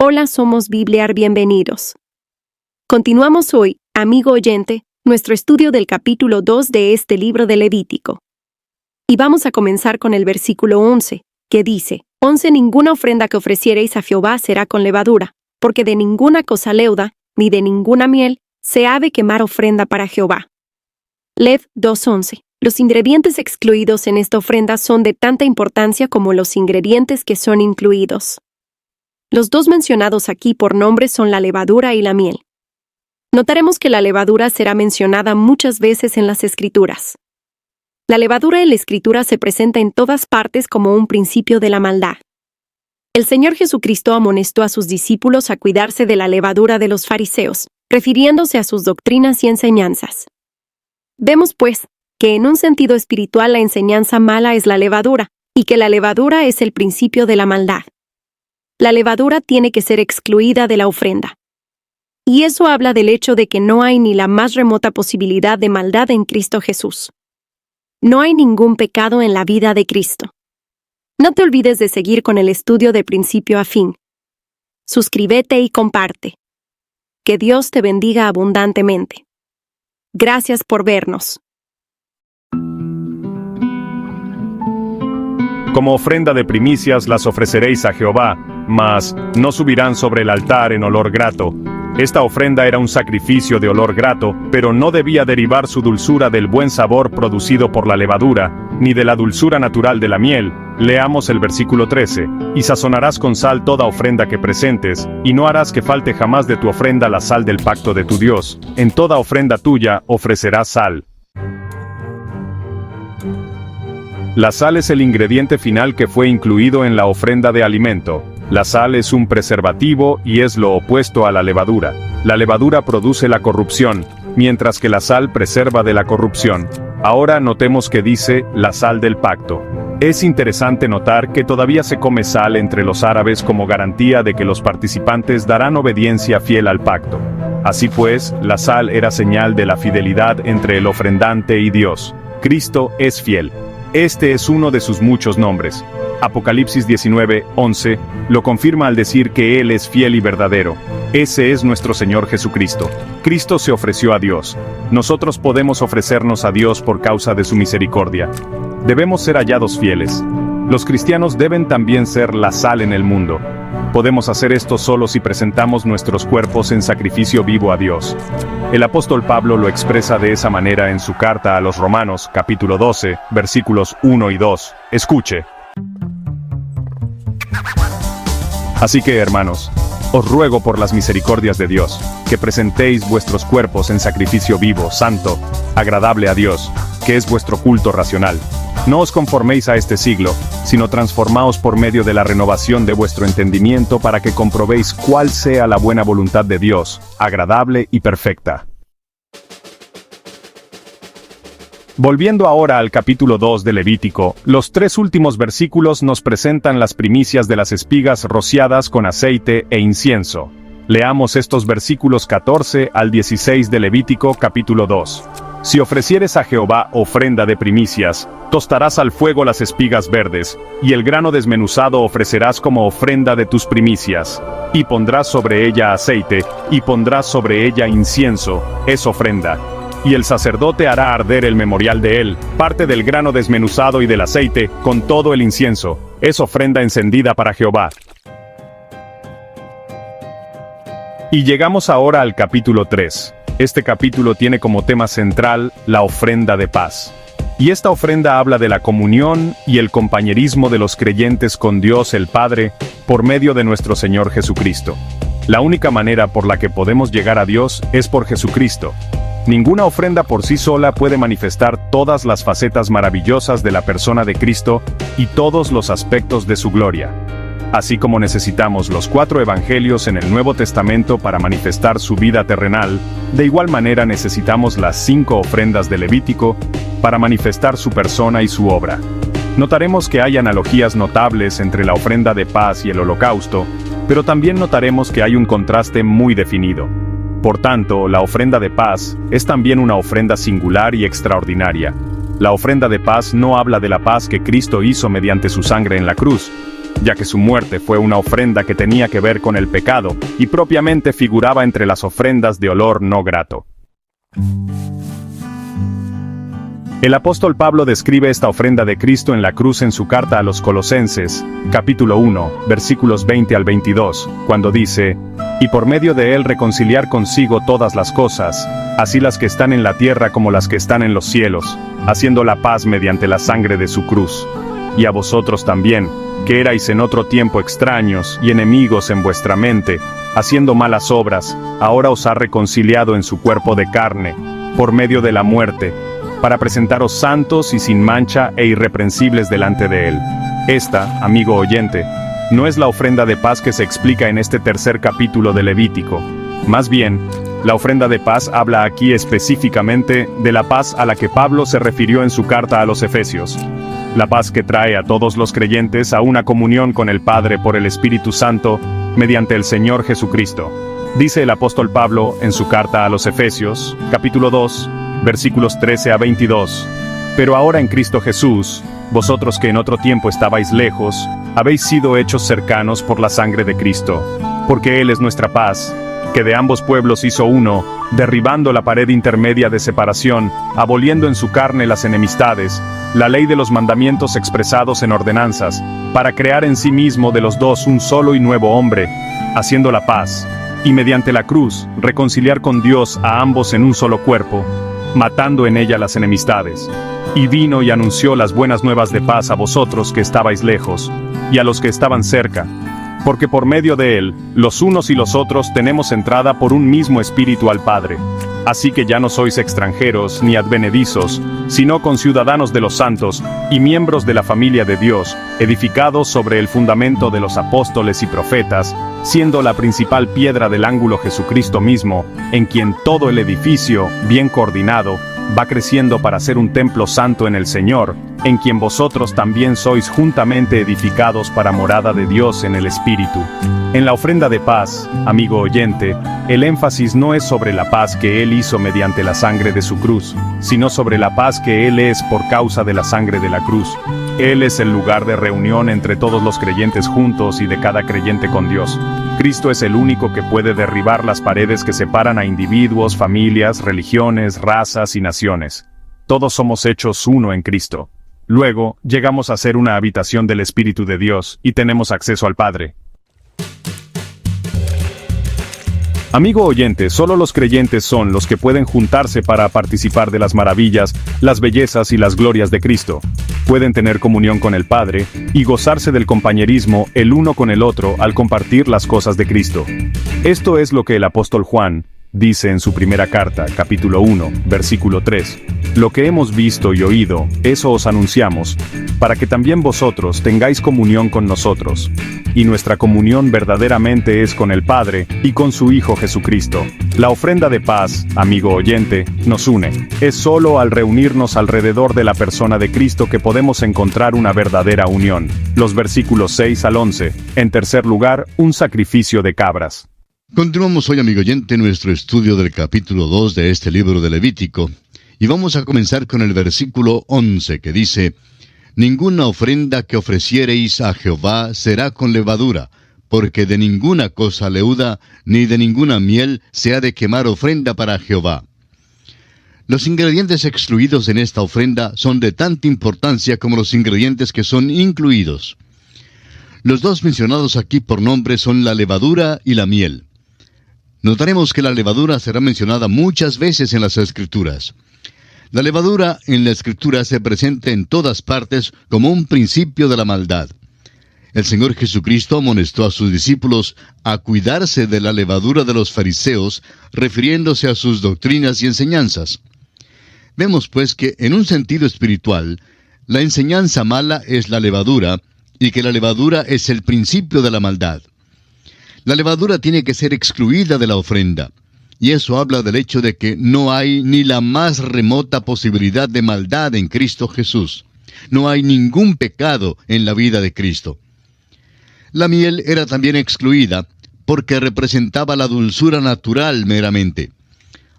Hola, somos Bibliar, bienvenidos. Continuamos hoy, amigo oyente, nuestro estudio del capítulo 2 de este libro de Levítico. Y vamos a comenzar con el versículo 11, que dice: 11 Ninguna ofrenda que ofreciereis a Jehová será con levadura, porque de ninguna cosa leuda, ni de ninguna miel, se ha de quemar ofrenda para Jehová. Lev 2:11. Los ingredientes excluidos en esta ofrenda son de tanta importancia como los ingredientes que son incluidos. Los dos mencionados aquí por nombre son la levadura y la miel. Notaremos que la levadura será mencionada muchas veces en las Escrituras. La levadura en la Escritura se presenta en todas partes como un principio de la maldad. El Señor Jesucristo amonestó a sus discípulos a cuidarse de la levadura de los fariseos, refiriéndose a sus doctrinas y enseñanzas. Vemos, pues, que en un sentido espiritual la enseñanza mala es la levadura, y que la levadura es el principio de la maldad. La levadura tiene que ser excluida de la ofrenda. Y eso habla del hecho de que no hay ni la más remota posibilidad de maldad en Cristo Jesús. No hay ningún pecado en la vida de Cristo. No te olvides de seguir con el estudio de principio a fin. Suscríbete y comparte. Que Dios te bendiga abundantemente. Gracias por vernos. Como ofrenda de primicias las ofreceréis a Jehová, mas no subirán sobre el altar en olor grato. Esta ofrenda era un sacrificio de olor grato, pero no debía derivar su dulzura del buen sabor producido por la levadura, ni de la dulzura natural de la miel. Leamos el versículo 13. Y sazonarás con sal toda ofrenda que presentes, y no harás que falte jamás de tu ofrenda la sal del pacto de tu Dios. En toda ofrenda tuya ofrecerás sal. La sal es el ingrediente final que fue incluido en la ofrenda de alimento. La sal es un preservativo y es lo opuesto a la levadura. La levadura produce la corrupción, mientras que la sal preserva de la corrupción. Ahora notemos que dice, la sal del pacto. Es interesante notar que todavía se come sal entre los árabes como garantía de que los participantes darán obediencia fiel al pacto. Así pues, la sal era señal de la fidelidad entre el ofrendante y Dios. Cristo es fiel. Este es uno de sus muchos nombres. Apocalipsis 19:11 lo confirma al decir que Él es fiel y verdadero. Ese es nuestro Señor Jesucristo. Cristo se ofreció a Dios. Nosotros podemos ofrecernos a Dios por causa de su misericordia. Debemos ser hallados fieles. Los cristianos deben también ser la sal en el mundo. Podemos hacer esto solo si presentamos nuestros cuerpos en sacrificio vivo a Dios. El apóstol Pablo lo expresa de esa manera en su carta a los Romanos, capítulo 12, versículos 1 y 2. Escuche. Así que, hermanos, os ruego por las misericordias de Dios, que presentéis vuestros cuerpos en sacrificio vivo, santo, agradable a Dios, que es vuestro culto racional. No os conforméis a este siglo, sino transformaos por medio de la renovación de vuestro entendimiento para que comprobéis cuál sea la buena voluntad de Dios, agradable y perfecta. Volviendo ahora al capítulo 2 de Levítico, los 3 últimos versículos nos presentan las primicias de las espigas rociadas con aceite e incienso. Leamos estos versículos 14 al 16 de Levítico capítulo 2. Si ofrecieres a Jehová ofrenda de primicias, tostarás al fuego las espigas verdes, y el grano desmenuzado ofrecerás como ofrenda de tus primicias. Y pondrás sobre ella aceite, y pondrás sobre ella incienso, es ofrenda. Y el sacerdote hará arder el memorial de él, parte del grano desmenuzado y del aceite, con todo el incienso, es ofrenda encendida para Jehová. Y llegamos ahora al capítulo 3. Este capítulo tiene como tema central la ofrenda de paz. Y esta ofrenda habla de la comunión y el compañerismo de los creyentes con Dios el Padre, por medio de nuestro Señor Jesucristo. La única manera por la que podemos llegar a Dios es por Jesucristo. Ninguna ofrenda por sí sola puede manifestar todas las facetas maravillosas de la persona de Cristo y todos los aspectos de su gloria. Así como necesitamos los 4 evangelios en el Nuevo Testamento para manifestar su vida terrenal, de igual manera necesitamos las 5 ofrendas de Levítico para manifestar su persona y su obra. Notaremos que hay analogías notables entre la ofrenda de paz y el holocausto, pero también notaremos que hay un contraste muy definido. Por tanto, la ofrenda de paz es también una ofrenda singular y extraordinaria. La ofrenda de paz no habla de la paz que Cristo hizo mediante su sangre en la cruz. ya que su muerte fue una ofrenda que tenía que ver con el pecado y propiamente figuraba entre las ofrendas de olor no grato. El apóstol Pablo describe esta ofrenda de Cristo en la cruz en su carta a los Colosenses, capítulo 1, versículos 20 al 22, cuando dice: «Y por medio de él reconciliar consigo todas las cosas, así las que están en la tierra como las que están en los cielos, haciendo la paz mediante la sangre de su cruz. Y a vosotros también, que erais en otro tiempo extraños y enemigos en vuestra mente, haciendo malas obras, ahora os ha reconciliado en su cuerpo de carne, por medio de la muerte, para presentaros santos y sin mancha e irreprensibles delante de él». Esta, amigo oyente, no es la ofrenda de paz que se explica en este tercer capítulo de Levítico. Más bien, la ofrenda de paz habla aquí específicamente de la paz a la que Pablo se refirió en su carta a los Efesios. La paz que trae a todos los creyentes a una comunión con el Padre por el Espíritu Santo, mediante el Señor Jesucristo. Dice el apóstol Pablo en su carta a los Efesios, capítulo 2, versículos 13 a 22. «Pero ahora en Cristo Jesús, vosotros que en otro tiempo estabais lejos, habéis sido hechos cercanos por la sangre de Cristo, porque Él es nuestra paz, que de ambos pueblos hizo uno, derribando la pared intermedia de separación, aboliendo en su carne las enemistades, la ley de los mandamientos expresados en ordenanzas, para crear en sí mismo de los dos un solo y nuevo hombre, haciendo la paz, y mediante la cruz reconciliar con Dios a ambos en un solo cuerpo, matando en ella las enemistades. Y vino y anunció las buenas nuevas de paz a vosotros que estabais lejos, y a los que estaban cerca, porque por medio de él, los unos y los otros tenemos entrada por un mismo espíritu al Padre. Así que ya no sois extranjeros ni advenedizos, sino conciudadanos de los santos, y miembros de la familia de Dios, edificados sobre el fundamento de los apóstoles y profetas, siendo la principal piedra del ángulo Jesucristo mismo, en quien todo el edificio, bien coordinado, va creciendo para ser un templo santo en el Señor, en quien vosotros también sois juntamente edificados para morada de Dios en el Espíritu». En la ofrenda de paz, amigo oyente, el énfasis no es sobre la paz que Él hizo mediante la sangre de su cruz, sino sobre la paz que Él es por causa de la sangre de la cruz. Él es el lugar de reunión entre todos los creyentes juntos y de cada creyente con Dios. Cristo es el único que puede derribar las paredes que separan a individuos, familias, religiones, razas y naciones. Todos somos hechos uno en Cristo. Luego, llegamos a ser una habitación del Espíritu de Dios y tenemos acceso al Padre. Amigo oyente, solo los creyentes son los que pueden juntarse para participar de las maravillas, las bellezas y las glorias de Cristo. Pueden tener comunión con el Padre y gozarse del compañerismo el uno con el otro al compartir las cosas de Cristo. Esto es lo que el apóstol Juan dice en su primera carta, capítulo 1, versículo 3. «Lo que hemos visto y oído, eso os anunciamos, para que también vosotros tengáis comunión con nosotros. Y nuestra comunión verdaderamente es con el Padre y con su Hijo Jesucristo». La ofrenda de paz, amigo oyente, nos une. Es solo al reunirnos alrededor de la persona de Cristo que podemos encontrar una verdadera unión. Los versículos 6 al 11. En tercer lugar, un sacrificio de cabras. Continuamos hoy, amigo oyente, nuestro estudio del capítulo 2 de este libro de Levítico, y vamos a comenzar con el versículo 11, que dice: «Ninguna ofrenda que ofreciereis a Jehová será con levadura, porque de ninguna cosa leuda, ni de ninguna miel se ha de quemar ofrenda para Jehová». Los ingredientes excluidos en esta ofrenda son de tanta importancia como los ingredientes que son incluidos. Los dos mencionados aquí por nombre son la levadura y la miel. Notaremos que la levadura será mencionada muchas veces en las Escrituras. La levadura en la Escritura se presenta en todas partes como un principio de la maldad. El Señor Jesucristo amonestó a sus discípulos a cuidarse de la levadura de los fariseos, refiriéndose a sus doctrinas y enseñanzas. Vemos pues que, en un sentido espiritual, la enseñanza mala es la levadura, y que la levadura es el principio de la maldad. La levadura tiene que ser excluida de la ofrenda, y eso habla del hecho de que no hay ni la más remota posibilidad de maldad en Cristo Jesús. No hay ningún pecado en la vida de Cristo. La miel era también excluida porque representaba la dulzura natural meramente.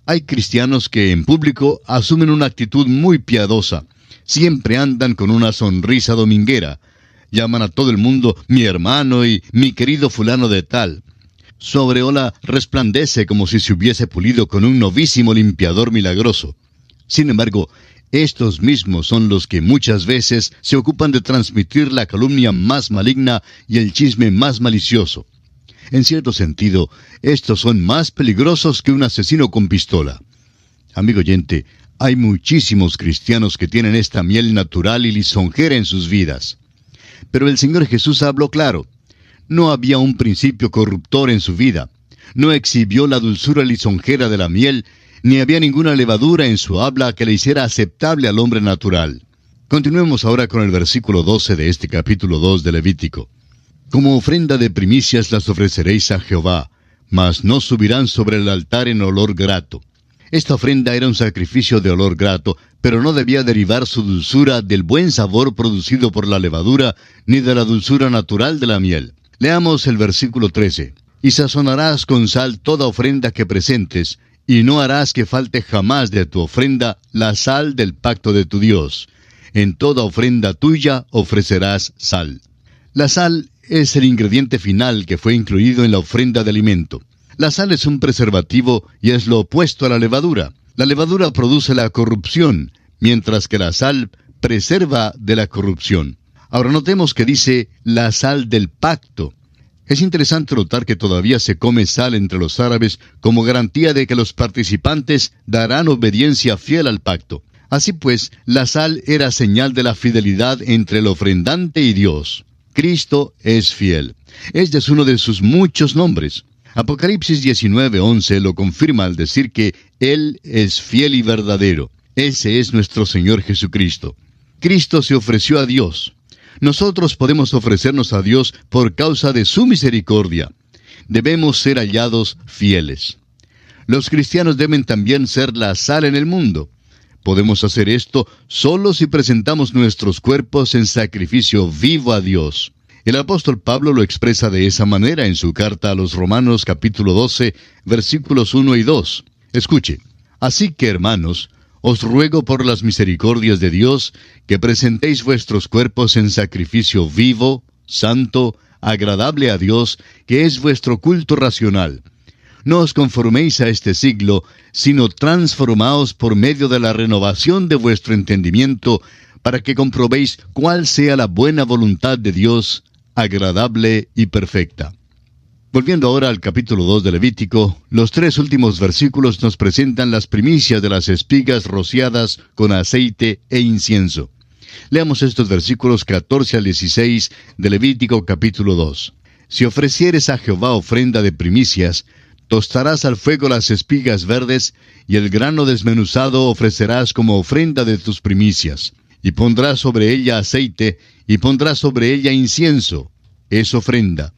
Hay cristianos que en público asumen una actitud muy piadosa, siempre andan con una sonrisa dominguera, Llaman a todo el mundo mi hermano y mi querido fulano de tal. Su aureola resplandece como si se hubiese pulido con un novísimo limpiador milagroso. Sin embargo, estos mismos son los que muchas veces se ocupan de transmitir la calumnia más maligna y el chisme más malicioso. En cierto sentido, estos son más peligrosos que un asesino con pistola. Amigo oyente, hay muchísimos cristianos que tienen esta miel natural y lisonjera en sus vidas. Pero el Señor Jesús habló claro. No había un principio corruptor en su vida. No exhibió la dulzura lisonjera de la miel, ni había ninguna levadura en su habla que le hiciera aceptable al hombre natural. Continuemos ahora con el versículo 12 de este capítulo 2 de Levítico. Como ofrenda de primicias las ofreceréis a Jehová, mas no subirán sobre el altar en olor grato. Esta ofrenda era un sacrificio de olor grato, pero no debía derivar su dulzura del buen sabor producido por la levadura, ni de la dulzura natural de la miel. Leamos el versículo 13. Y sazonarás con sal toda ofrenda que presentes, y no harás que falte jamás de tu ofrenda la sal del pacto de tu Dios. En toda ofrenda tuya ofrecerás sal. La sal es el ingrediente final que fue incluido en la ofrenda de alimento. La sal es un preservativo y es lo opuesto a la levadura. La levadura produce la corrupción, mientras que la sal preserva de la corrupción. Ahora notemos que dice la sal del pacto. Es interesante notar que todavía se come sal entre los árabes como garantía de que los participantes darán obediencia fiel al pacto. Así pues, la sal era señal de la fidelidad entre el ofrendante y Dios. Cristo es fiel. Este es uno de sus muchos nombres. Apocalipsis 19:11 lo confirma al decir que Él es fiel y verdadero. Ese es nuestro Señor Jesucristo. Cristo se ofreció a Dios. Nosotros podemos ofrecernos a Dios por causa de su misericordia. Debemos ser hallados fieles. Los cristianos deben también ser la sal en el mundo. Podemos hacer esto solo si presentamos nuestros cuerpos en sacrificio vivo a Dios. El apóstol Pablo lo expresa de esa manera en su carta a los Romanos capítulo 12, versículos 1 y 2. Escuche. Así que, hermanos, os ruego por las misericordias de Dios que presentéis vuestros cuerpos en sacrificio vivo, santo, agradable a Dios, que es vuestro culto racional. No os conforméis a este siglo, sino transformaos por medio de la renovación de vuestro entendimiento, para que comprobéis cuál sea la buena voluntad de Dios, agradable y perfecta. Volviendo ahora al capítulo 2 de Levítico, los 3 últimos versículos nos presentan las primicias de las espigas rociadas con aceite e incienso. Leamos estos versículos 14 al 16 de Levítico capítulo 2. Si ofrecieres a Jehová ofrenda de primicias, tostarás al fuego las espigas verdes, y el grano desmenuzado ofrecerás como ofrenda de tus primicias. Y pondrás sobre ella aceite, y pondrás sobre ella incienso. Es ofrenda.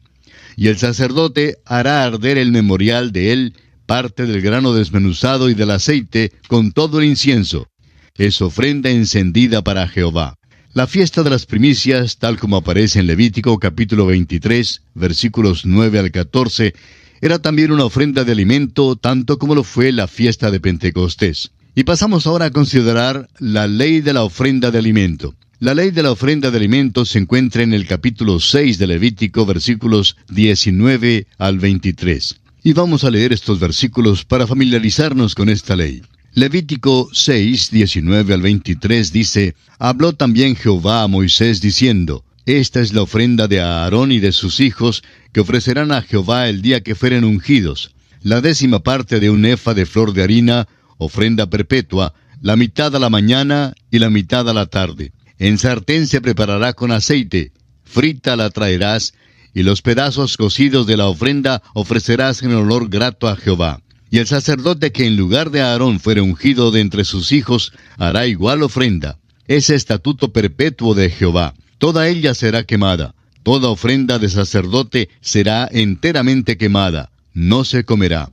Y el sacerdote hará arder el memorial de él, parte del grano desmenuzado y del aceite, con todo el incienso. Es ofrenda encendida para Jehová. La fiesta de las primicias, tal como aparece en Levítico capítulo 23, versículos 9 al 14, era también una ofrenda de alimento, tanto como lo fue la fiesta de Pentecostés. Y pasamos ahora a considerar la ley de la ofrenda de alimento. La ley de la ofrenda de alimentos se encuentra en el capítulo 6 de Levítico, versículos 19 al 23. Y vamos a leer estos versículos para familiarizarnos con esta ley. Levítico 6, 19 al 23 dice: Habló también Jehová a Moisés diciendo: Esta es la ofrenda de Aarón y de sus hijos, que ofrecerán a Jehová el día que fueren ungidos. La 10ª parte de un efa de flor de harina, ofrenda perpetua, la mitad a la mañana y la mitad a la tarde. En sartén se preparará con aceite, frita la traerás, y los pedazos cocidos de la ofrenda ofrecerás en olor grato a Jehová. Y el sacerdote que en lugar de Aarón fuere ungido de entre sus hijos, hará igual ofrenda. Es estatuto perpetuo de Jehová. Toda ella será quemada. Toda ofrenda de sacerdote será enteramente quemada. No se comerá.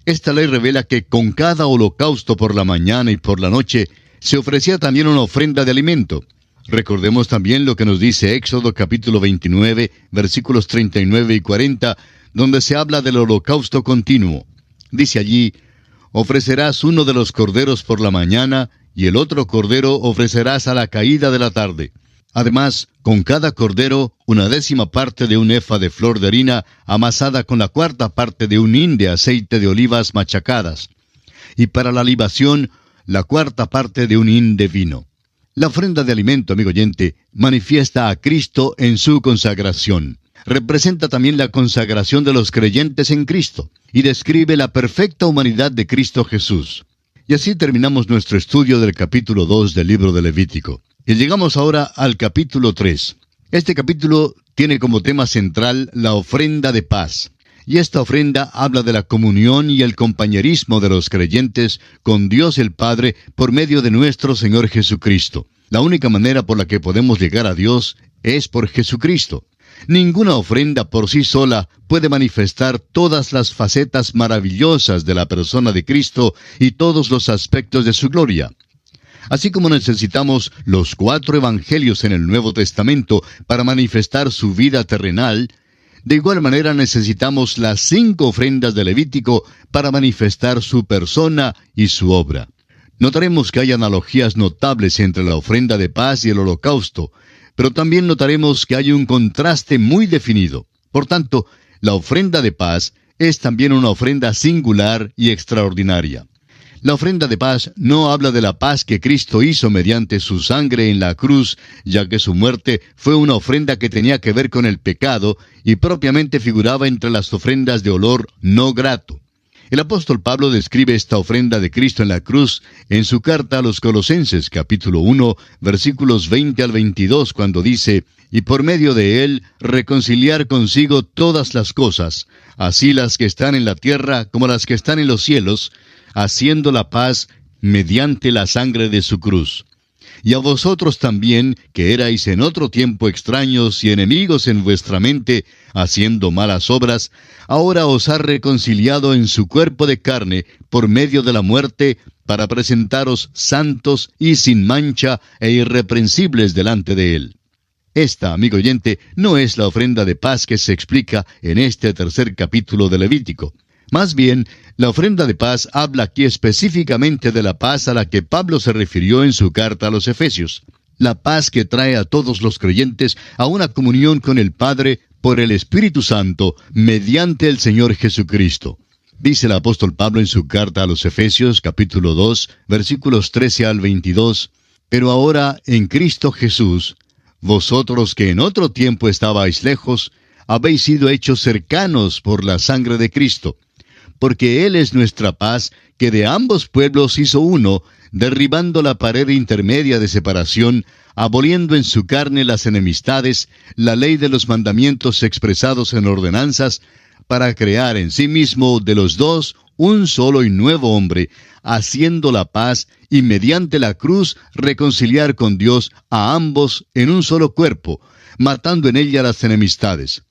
Esta ley revela que con cada holocausto por la mañana y por la noche, se ofrecía también una ofrenda de alimento. Recordemos también lo que nos dice Éxodo capítulo 29, versículos 39 y 40, donde se habla del holocausto continuo. Dice allí: ofrecerás uno de los corderos por la mañana, y el otro cordero ofrecerás a la caída de la tarde. Además, con cada cordero, 1/10 parte de un efa de flor de harina, amasada con la 1/4 parte de un hin de aceite de olivas machacadas. Y para la libación, la 1/4 parte de un hin de vino. La ofrenda de alimento, amigo oyente, manifiesta a Cristo en su consagración. Representa también la consagración de los creyentes en Cristo y describe la perfecta humanidad de Cristo Jesús. Y así terminamos nuestro estudio del capítulo 2 del libro de Levítico. Y llegamos ahora al capítulo 3. Este capítulo tiene como tema central la ofrenda de paz. Y esta ofrenda habla de la comunión y el compañerismo de los creyentes con Dios el Padre por medio de nuestro Señor Jesucristo. La única manera por la que podemos llegar a Dios es por Jesucristo. Ninguna ofrenda por sí sola puede manifestar todas las facetas maravillosas de la persona de Cristo y todos los aspectos de su gloria. Así como necesitamos los 4 evangelios en el Nuevo Testamento para manifestar su vida terrenal, de igual manera necesitamos las 5 ofrendas de Levítico para manifestar su persona y su obra. Notaremos que hay analogías notables entre la ofrenda de paz y el holocausto, pero también notaremos que hay un contraste muy definido. Por tanto, la ofrenda de paz es también una ofrenda singular y extraordinaria. La ofrenda de paz no habla de la paz que Cristo hizo mediante su sangre en la cruz, ya que su muerte fue una ofrenda que tenía que ver con el pecado y propiamente figuraba entre las ofrendas de olor no grato. El apóstol Pablo describe esta ofrenda de Cristo en la cruz en su carta a los Colosenses, capítulo 1, versículos 20 al 22, cuando dice: «Y por medio de él reconciliar consigo todas las cosas, así las que están en la tierra como las que están en los cielos, haciendo la paz mediante la sangre de su cruz. Y a vosotros también, que erais en otro tiempo extraños y enemigos en vuestra mente, haciendo malas obras, ahora os ha reconciliado en su cuerpo de carne por medio de la muerte, para presentaros santos y sin mancha e irreprensibles delante de él». Esta, amigo oyente, no es la ofrenda de paz que se explica en este 3er capítulo de Levítico. Más bien, la ofrenda de paz habla aquí específicamente de la paz a la que Pablo se refirió en su carta a los Efesios. La paz que trae a todos los creyentes a una comunión con el Padre por el Espíritu Santo mediante el Señor Jesucristo. Dice el apóstol Pablo en su carta a los Efesios, capítulo 2, versículos 13 al 22, «Pero ahora, en Cristo Jesús, vosotros que en otro tiempo estabais lejos, habéis sido hechos cercanos por la sangre de Cristo. Porque Él es nuestra paz, que de ambos pueblos hizo uno, derribando la pared intermedia de separación, aboliendo en su carne las enemistades, la ley de los mandamientos expresados en ordenanzas, para crear en sí mismo de los dos un solo y nuevo hombre, haciendo la paz, y mediante la cruz reconciliar con Dios a ambos en un solo cuerpo, matando en ella las enemistades.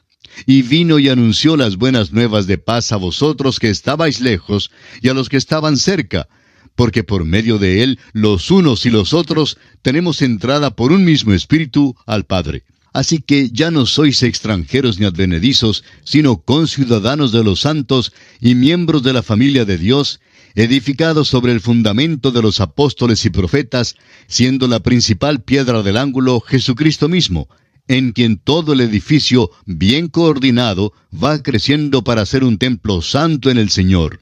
Y vino y anunció las buenas nuevas de paz a vosotros que estabais lejos, y a los que estaban cerca, porque por medio de él, los unos y los otros, tenemos entrada por un mismo espíritu al Padre. Así que ya no sois extranjeros ni advenedizos, sino conciudadanos de los santos y miembros de la familia de Dios, edificados sobre el fundamento de los apóstoles y profetas, siendo la principal piedra del ángulo Jesucristo mismo, en quien todo el edificio, bien coordinado, va creciendo para ser un templo santo en el Señor,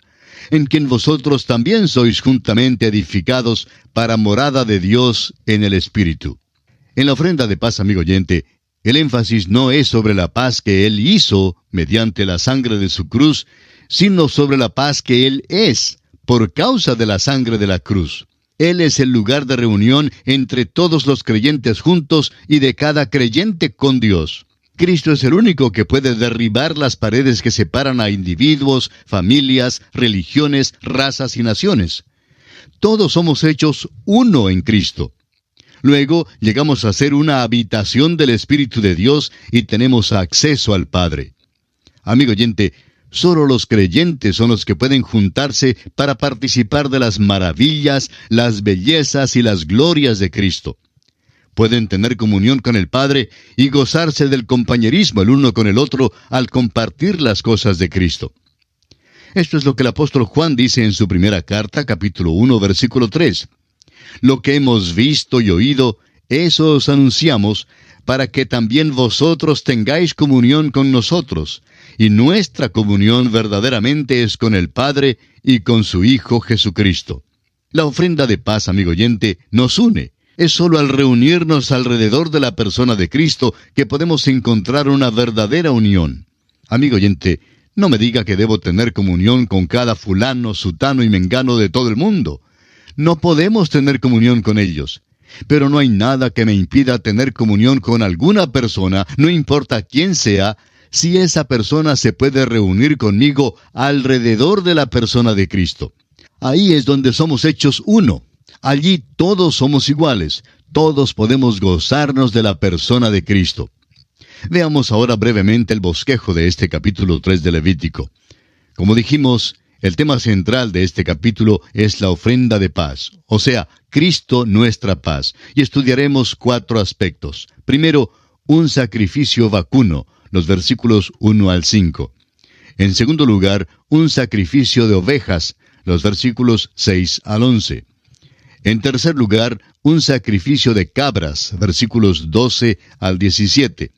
en quien vosotros también sois juntamente edificados para morada de Dios en el Espíritu». En la ofrenda de paz, amigo oyente, el énfasis no es sobre la paz que Él hizo mediante la sangre de su cruz, sino sobre la paz que Él es, por causa de la sangre de la cruz. Él es el lugar de reunión entre todos los creyentes juntos y de cada creyente con Dios. Cristo es el único que puede derribar las paredes que separan a individuos, familias, religiones, razas y naciones. Todos somos hechos uno en Cristo. Luego llegamos a ser una habitación del Espíritu de Dios y tenemos acceso al Padre. Amigo oyente, solo los creyentes son los que pueden juntarse para participar de las maravillas, las bellezas y las glorias de Cristo. Pueden tener comunión con el Padre y gozarse del compañerismo el uno con el otro al compartir las cosas de Cristo. Esto es lo que el apóstol Juan dice en su primera carta, capítulo 1, versículo 3. «Lo que hemos visto y oído, Eso os anunciamos, para que también vosotros tengáis comunión con nosotros, y nuestra comunión verdaderamente es con el Padre y con su Hijo Jesucristo. La ofrenda de paz, amigo oyente, nos une. Es solo al reunirnos alrededor de la persona de Cristo que podemos encontrar una verdadera unión. Amigo oyente, no me diga que debo tener comunión con cada fulano, sutano y mengano de todo el mundo. No podemos tener comunión con ellos. Pero no hay nada que me impida tener comunión con alguna persona, no importa quién sea, si esa persona se puede reunir conmigo alrededor de la persona de Cristo. Ahí es donde somos hechos uno. Allí todos somos iguales. Todos podemos gozarnos de la persona de Cristo. Veamos ahora brevemente el bosquejo de este capítulo 3 de Levítico. Como dijimos, el tema central de este capítulo es la ofrenda de paz, o sea, Cristo nuestra paz, y estudiaremos 4 aspectos. Primero, un sacrificio vacuno, los versículos 1 al 5. En segundo lugar, un sacrificio de ovejas, los versículos 6 al 11. En tercer lugar, un sacrificio de cabras, versículos 12 al 17.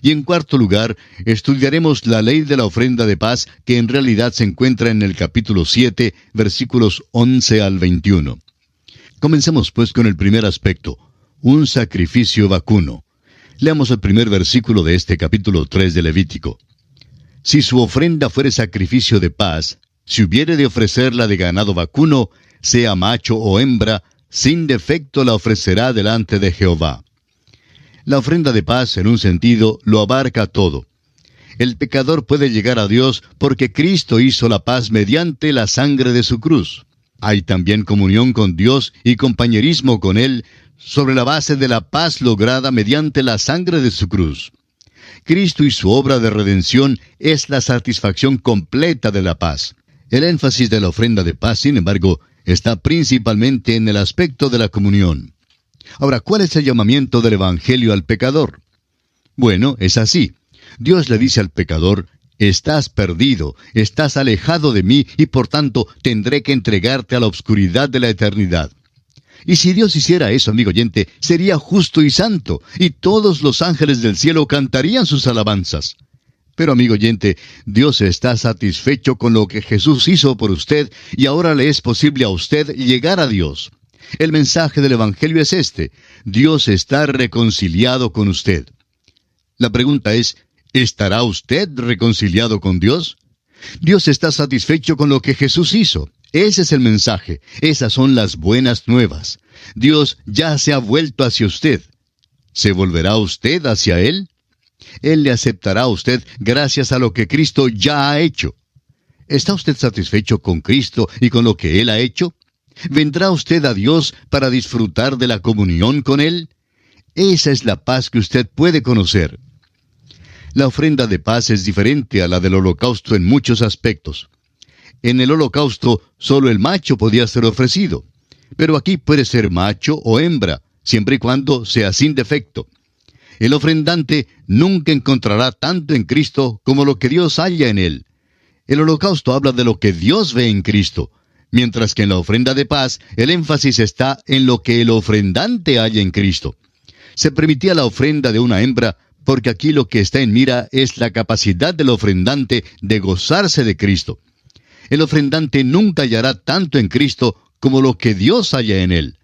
Y en cuarto lugar, estudiaremos la ley de la ofrenda de paz, que en realidad se encuentra en el capítulo 7, versículos 11 al 21. Comencemos pues con el primer aspecto, un sacrificio vacuno. Leamos el primer versículo de este capítulo 3 de Levítico. Si su ofrenda fuere sacrificio de paz, si hubiere de ofrecerla de ganado vacuno, sea macho o hembra, sin defecto la ofrecerá delante de Jehová. La ofrenda de paz, en un sentido, lo abarca todo. El pecador puede llegar a Dios porque Cristo hizo la paz mediante la sangre de su cruz. Hay también comunión con Dios y compañerismo con Él sobre la base de la paz lograda mediante la sangre de su cruz. Cristo y su obra de redención es la satisfacción completa de la paz. El énfasis de la ofrenda de paz, sin embargo, está principalmente en el aspecto de la comunión. Ahora, ¿cuál es el llamamiento del Evangelio al pecador? Bueno, es así. Dios le dice al pecador, estás perdido, estás alejado de mí y por tanto tendré que entregarte a la oscuridad de la eternidad. Y si Dios hiciera eso, amigo oyente, sería justo y santo, y todos los ángeles del cielo cantarían sus alabanzas. Pero, amigo oyente, Dios está satisfecho con lo que Jesús hizo por usted, y ahora le es posible a usted llegar a Dios. El mensaje del Evangelio es este: Dios está reconciliado con usted. La pregunta es, ¿estará usted reconciliado con Dios? Dios está satisfecho con lo que Jesús hizo. Ese es el mensaje. Esas son las buenas nuevas. Dios ya se ha vuelto hacia usted. ¿Se volverá usted hacia Él? Él le aceptará a usted gracias a lo que Cristo ya ha hecho. ¿Está usted satisfecho con Cristo y con lo que Él ha hecho? ¿Vendrá usted a Dios para disfrutar de la comunión con Él? Esa es la paz que usted puede conocer. La ofrenda de paz es diferente a la del holocausto en muchos aspectos. En el holocausto, solo el macho podía ser ofrecido. Pero aquí puede ser macho o hembra, siempre y cuando sea sin defecto. El ofrendante nunca encontrará tanto en Cristo como lo que Dios halla en Él. El holocausto habla de lo que Dios ve en Cristo, mientras que en la ofrenda de paz, el énfasis está en lo que el ofrendante halla en Cristo. Se permitía la ofrenda de una hembra, porque aquí lo que está en mira es la capacidad del ofrendante de gozarse de Cristo. El ofrendante nunca hallará tanto en Cristo como lo que Dios halla en Él.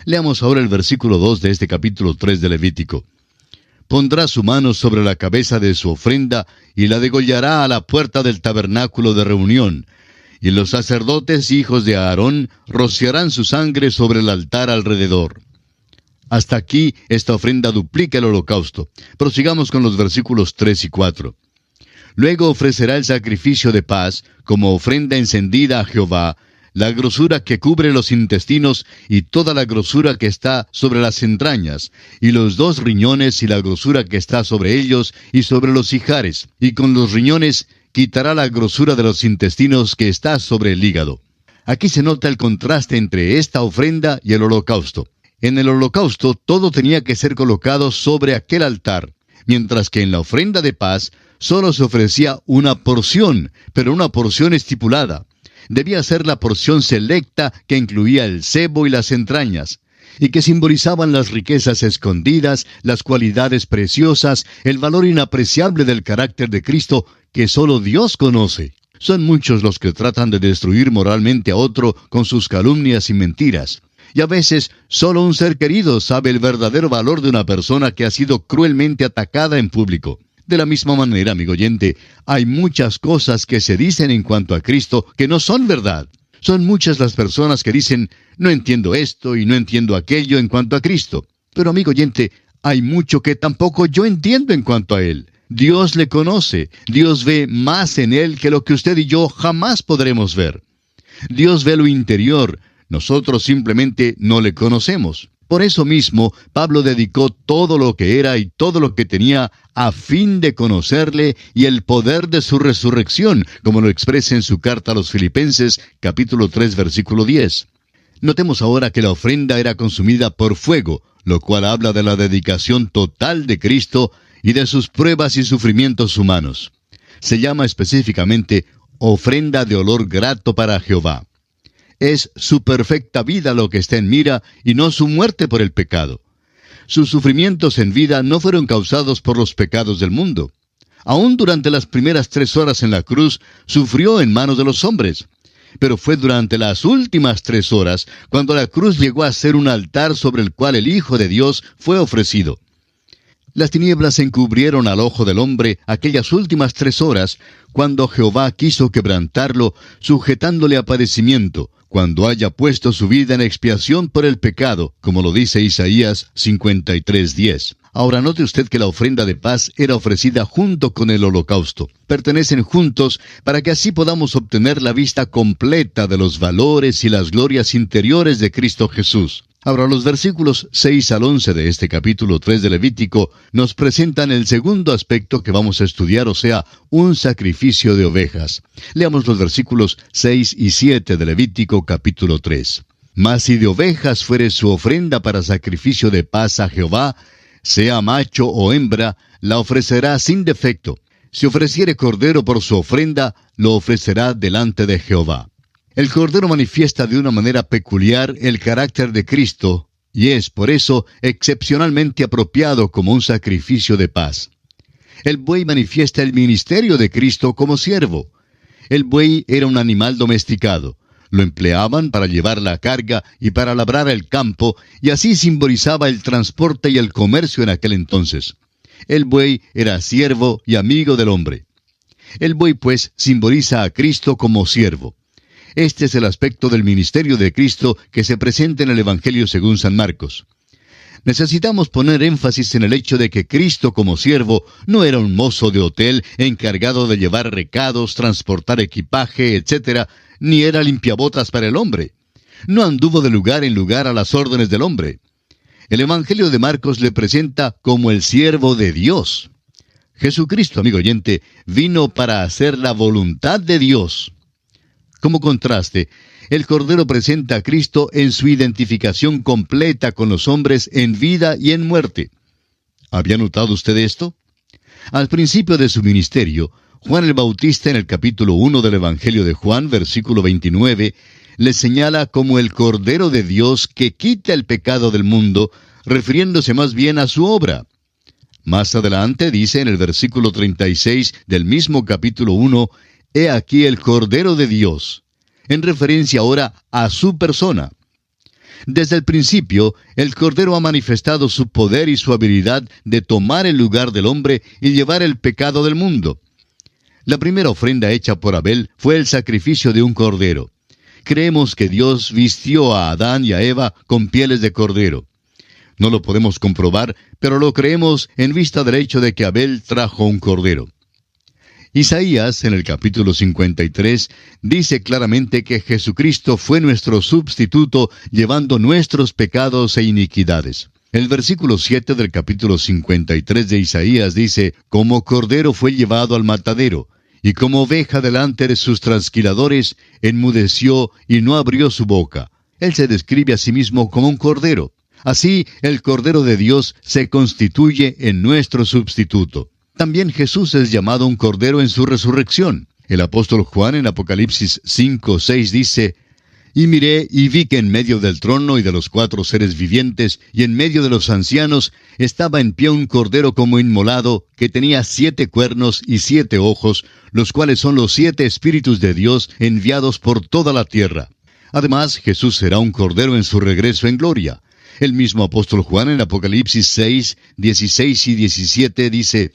Leamos ahora el versículo 2 de este capítulo 3 de Levítico. Pondrá su mano sobre la cabeza de su ofrenda y la degollará a la puerta del tabernáculo de reunión. Y los sacerdotes hijos de Aarón rociarán su sangre sobre el altar alrededor. Hasta aquí esta ofrenda duplica el holocausto. Prosigamos con los versículos 3 y 4. Luego ofrecerá el sacrificio de paz como ofrenda encendida a Jehová, la grosura que cubre los intestinos y toda la grosura que está sobre las entrañas, y los 2 riñones y la grosura que está sobre ellos y sobre los ijares, y con los riñones quitará la grosura de los intestinos que está sobre el hígado. Aquí se nota el contraste entre esta ofrenda y el holocausto. En el holocausto todo tenía que ser colocado sobre aquel altar, mientras que en la ofrenda de paz solo se ofrecía una porción, pero una porción estipulada. Debía ser la porción selecta que incluía el sebo y las entrañas. y que simbolizaban las riquezas escondidas, las cualidades preciosas, el valor inapreciable del carácter de Cristo que solo Dios conoce. Son muchos los que tratan de destruir moralmente a otro con sus calumnias y mentiras. Y a veces solo un ser querido sabe el verdadero valor de una persona que ha sido cruelmente atacada en público. De la misma manera, amigo oyente, hay muchas cosas que se dicen en cuanto a Cristo que no son verdad. Son muchas las personas que dicen, no entiendo esto y no entiendo aquello en cuanto a Cristo. Pero, amigo oyente, hay mucho que tampoco yo entiendo en cuanto a Él. Dios le conoce. Dios ve más en Él que lo que usted y yo jamás podremos ver. Dios ve lo interior. Nosotros simplemente no le conocemos. Por eso mismo, Pablo dedicó todo lo que era y todo lo que tenía a fin de conocerle y el poder de su resurrección, como lo expresa en su carta a los Filipenses, capítulo 3, versículo 10. Notemos ahora que la ofrenda era consumida por fuego, lo cual habla de la dedicación total de Cristo y de sus pruebas y sufrimientos humanos. Se llama específicamente ofrenda de olor grato para Jehová. Es su perfecta vida lo que está en mira y no su muerte por el pecado. Sus sufrimientos en vida no fueron causados por los pecados del mundo. Aún durante las primeras 3 horas en la cruz, sufrió en manos de los hombres. Pero fue durante las últimas 3 horas cuando la cruz llegó a ser un altar sobre el cual el Hijo de Dios fue ofrecido. Las tinieblas encubrieron al ojo del hombre aquellas últimas 3 horas, cuando Jehová quiso quebrantarlo, sujetándole a padecimiento, cuando haya puesto su vida en expiación por el pecado, como lo dice Isaías 53:10. Ahora note usted que la ofrenda de paz era ofrecida junto con el holocausto. Pertenecen juntos para que así podamos obtener la vista completa de los valores y las glorias interiores de Cristo Jesús. Ahora, los versículos 6 al 11 de este capítulo 3 de Levítico nos presentan el segundo aspecto que vamos a estudiar, o sea, un sacrificio de ovejas. Leamos los versículos 6 y 7 de Levítico capítulo 3. Mas si de ovejas fuere su ofrenda para sacrificio de paz a Jehová, sea macho o hembra, la ofrecerá sin defecto. Si ofreciere cordero por su ofrenda, lo ofrecerá delante de Jehová. El cordero manifiesta de una manera peculiar el carácter de Cristo, y es, por eso, excepcionalmente apropiado como un sacrificio de paz. El buey manifiesta el ministerio de Cristo como siervo. El buey era un animal domesticado. Lo empleaban para llevar la carga y para labrar el campo, y así simbolizaba el transporte y el comercio en aquel entonces. El buey era siervo y amigo del hombre. El buey, pues, simboliza a Cristo como siervo. Este es el aspecto del ministerio de Cristo que se presenta en el Evangelio según San Marcos. Necesitamos poner énfasis en el hecho de que Cristo como siervo no era un mozo de hotel encargado de llevar recados, transportar equipaje, etc., ni era limpiabotas para el hombre. No anduvo de lugar en lugar a las órdenes del hombre. El Evangelio de Marcos le presenta como el siervo de Dios. Jesucristo, amigo oyente, vino para hacer la voluntad de Dios. Como contraste, el Cordero presenta a Cristo en su identificación completa con los hombres en vida y en muerte. ¿Había notado usted esto? Al principio de su ministerio, Juan el Bautista, en el capítulo 1 del Evangelio de Juan, versículo 29, le señala como el Cordero de Dios que quita el pecado del mundo, refiriéndose más bien a su obra. Más adelante dice en el versículo 36 del mismo capítulo 1, «He aquí el Cordero de Dios», en referencia ahora a su persona. Desde el principio, el Cordero ha manifestado su poder y su habilidad de tomar el lugar del hombre y llevar el pecado del mundo. La primera ofrenda hecha por Abel fue el sacrificio de un cordero. Creemos que Dios vistió a Adán y a Eva con pieles de cordero. No lo podemos comprobar, pero lo creemos en vista del hecho de que Abel trajo un cordero. Isaías, en el capítulo 53, dice claramente que Jesucristo fue nuestro sustituto, llevando nuestros pecados e iniquidades. El versículo 7 del capítulo 53 de Isaías dice, «Como cordero fue llevado al matadero, y como oveja delante de sus trasquiladores, enmudeció y no abrió su boca». Él se describe a sí mismo como un cordero. Así, el Cordero de Dios se constituye en nuestro sustituto. También Jesús es llamado un cordero en su resurrección. El apóstol Juan en Apocalipsis 5:6 dice, Y miré y vi que en medio del trono y de los 4 seres vivientes y en medio de los ancianos estaba en pie un cordero como inmolado, que tenía 7 cuernos y 7 ojos, los cuales son los 7 espíritus de Dios enviados por toda la tierra. Además, Jesús será un cordero en su regreso en gloria. El mismo apóstol Juan en Apocalipsis 6, 16 y 17 dice: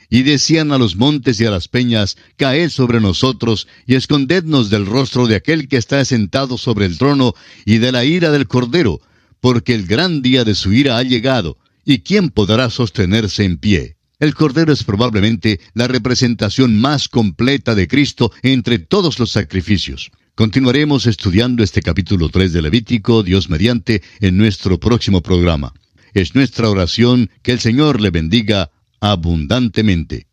Y decían a los montes y a las peñas: Caed sobre nosotros, y escondednos del rostro de aquel que está sentado sobre el trono, y de la ira del Cordero, porque el gran día de su ira ha llegado, y ¿quién podrá sostenerse en pie? El Cordero es probablemente la representación más completa de Cristo entre todos los sacrificios. Continuaremos estudiando este capítulo 3 de Levítico, Dios mediante, en nuestro próximo programa. Es nuestra oración que el Señor le bendiga abundantemente.